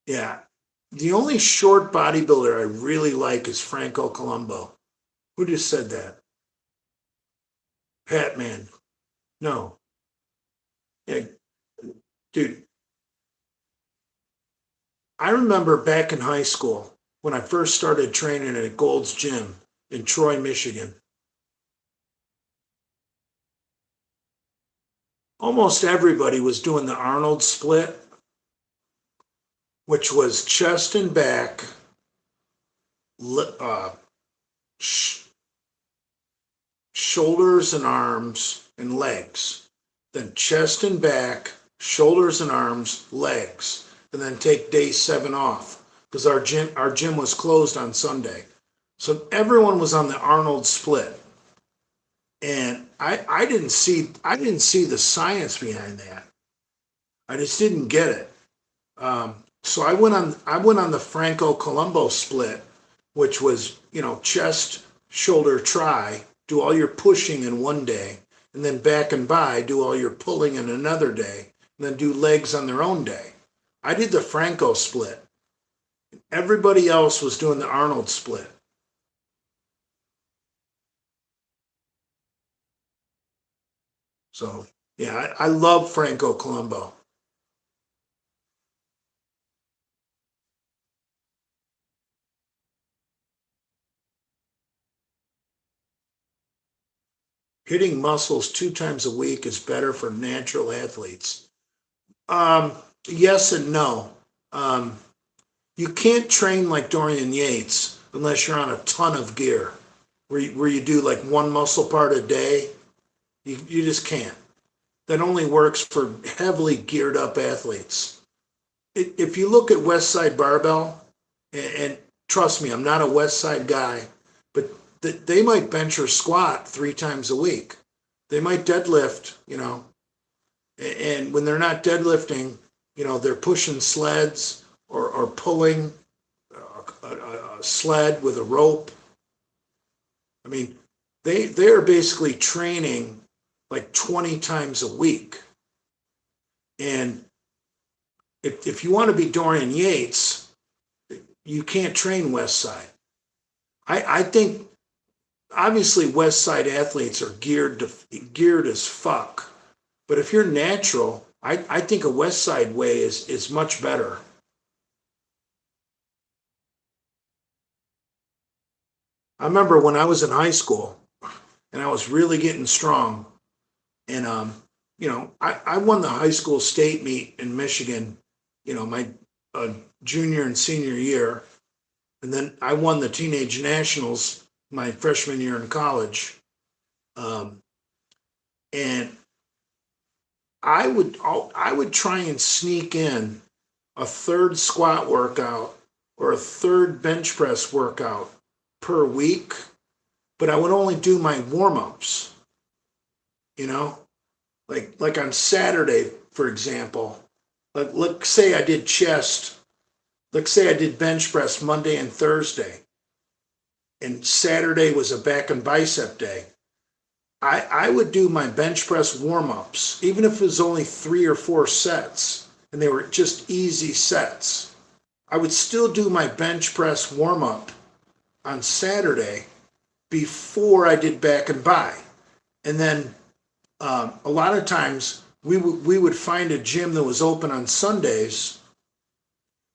Yeah. The only short bodybuilder I really like is Franco Columbu. Who just said that? Pat Man. No. Yeah, dude, I remember back in high school when I first started training at Gold's Gym in Troy, Michigan. Almost everybody was doing the Arnold split, which was chest and back, uh, sh- shoulders and arms and legs. Then chest and back, shoulders and arms, legs, and then take day 7 off because our gym was closed on Sunday. So everyone was on the Arnold split. And I didn't see the science behind that. I just didn't get it. So I went on the Franco Colombo split, which was chest, shoulder, try, do all your pushing in one day, and then back and by do all your pulling in another day, and then do legs on their own day. I did the Franco split. Everybody else was doing the Arnold split. So yeah, I love Franco Colombo. Hitting muscles 2 times a week is better for natural athletes. Um, yes and no. Um, you can't train like Dorian Yates unless you're on a ton of gear, where you do like one muscle part a day. You just can't. That only works for heavily geared up athletes. If you look at West Side Barbell, and trust me, I'm not a West Side guy, but they might bench or squat 3 times a week. They might deadlift, and when they're not deadlifting, they're pushing sleds or pulling a sled with a rope. I mean, they're basically training like 20 times a week. And if you want to be Dorian Yates, you can't train West Side. I think obviously West Side athletes are geared as fuck. But if you're natural, I think a West Side way is much better. I remember when I was in high school and I was really getting strong, and I won the high school state meet in Michigan, my uh, junior and senior year, and then I won the teenage nationals my freshman year in college. Um, and I would try and sneak in a third squat workout or a third bench press workout per week, but I would only do my warm ups. You know, like on Saturday, for example. Like let's say I did chest. Let's say I did bench press Monday and Thursday, and Saturday was a back and bicep day. I would do my bench press warm ups, even if it was only 3 or 4 sets, and they were just easy sets. I would still do my bench press warm up on Saturday before I did back and by. And then a lot of times we would find a gym that was open on Sundays,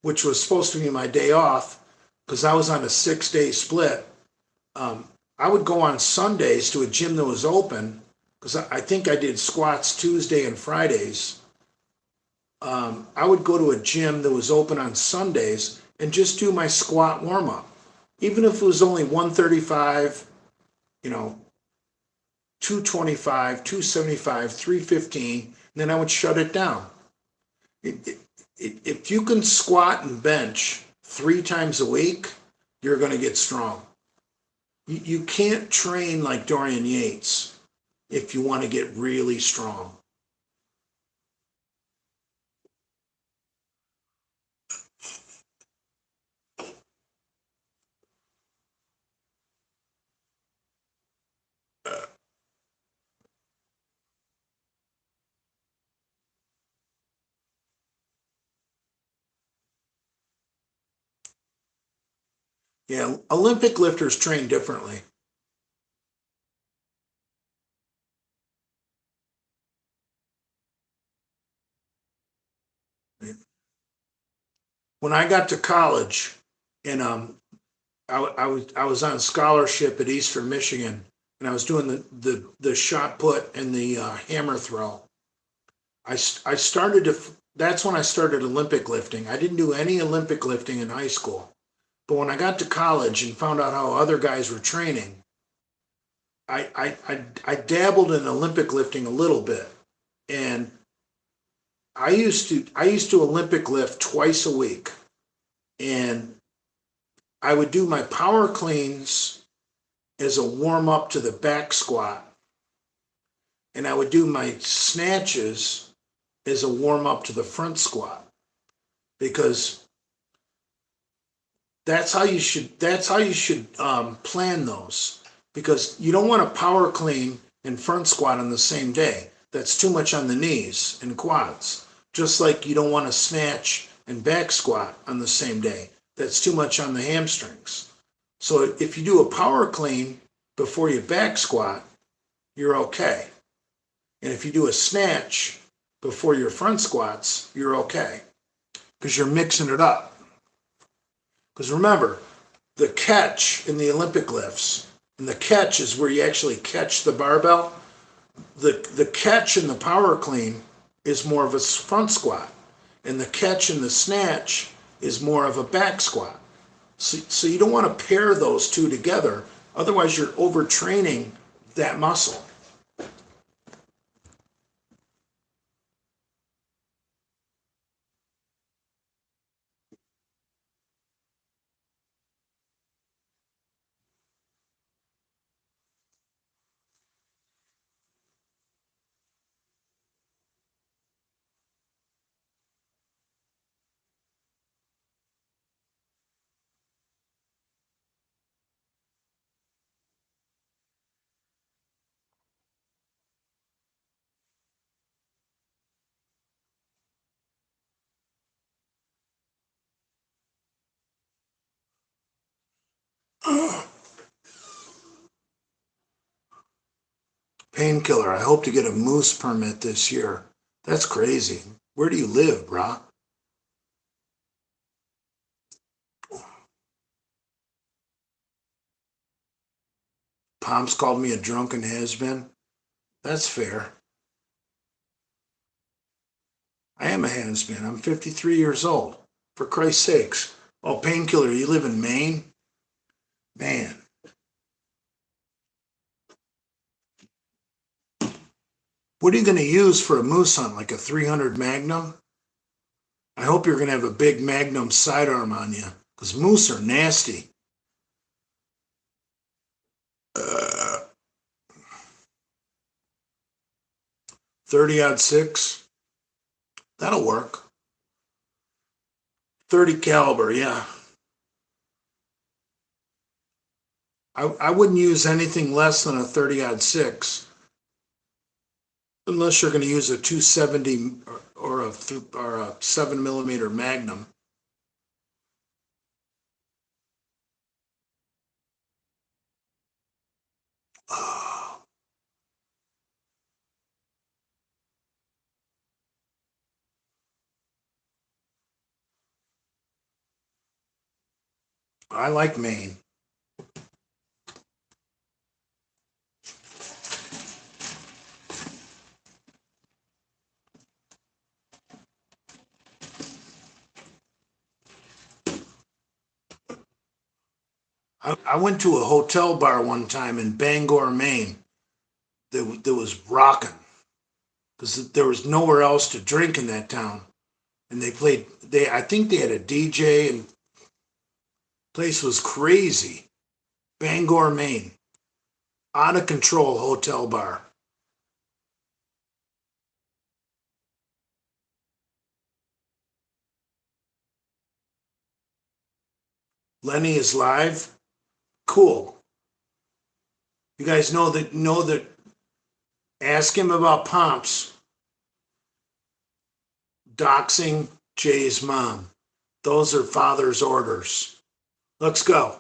which was supposed to be my day off because I was on a 6 day split. Um, I would go on Sundays to a gym that was open because I think I did squats Tuesday and Fridays. I would go to a gym that was open on Sundays and just do my squat warm up, even if it was only 135, you know, 225, 275, 315, and then I would shut it down. If you can squat and bench 3 times a week, you're going to get strong. You can't train like Dorian Yates if you want to get really strong. Yeah, Olympic lifters train differently. When I got to college, and I was on scholarship at Eastern Michigan, and I was doing the shot put and the hammer throw. I started to. That's when I started Olympic lifting. I didn't do any Olympic lifting in high school, but when I got to college and found out how other guys were training, I dabbled in Olympic lifting a little bit, and I used to Olympic lift twice a week, and I would do my power cleans as a warm up to the back squat, and I would do my snatches as a warm up to the front squat because that's how you should plan those, because you don't want to power clean and front squat on the same day. That's too much on the knees and quads. Just like you don't want to snatch and back squat on the same day. That's too much on the hamstrings. So if you do a power clean before you back squat, you're okay. And if you do a snatch before your front squats, you're okay because you're mixing it up. Because remember, the catch in the Olympic lifts, and the catch is where you actually catch the barbell. The catch in the power clean is more of a front squat, and the catch in the snatch is more of a back squat. So you don't want to pair those two together, otherwise you're overtraining that muscle. Painkiller. I hope to get a moose permit this year. That's crazy. Where do you live, brah? Pomps called me a drunken has-been. That's fair. I am a has-been. I'm 53 years old. For Christ's sakes. Oh, painkiller, you live in Maine? Man. What are you going to use for a moose hunt? Like a 300 Magnum? I hope you're going to have a big Magnum sidearm on you, because moose are nasty. 30-06? That'll work. 30 caliber, yeah. I wouldn't use anything less than a 30-06 unless you're going to use a 270 or a 7 millimeter Magnum. Oh, I like Maine. I went to a hotel bar one time in Bangor, Maine that was rocking because there was nowhere else to drink in that town. And I think they had a DJ, and place was crazy. Bangor, Maine. Out of control hotel bar. Lenny is live. Cool. You guys know that ask him about Pomps doxing Jay's mom. Those are father's orders. Let's go.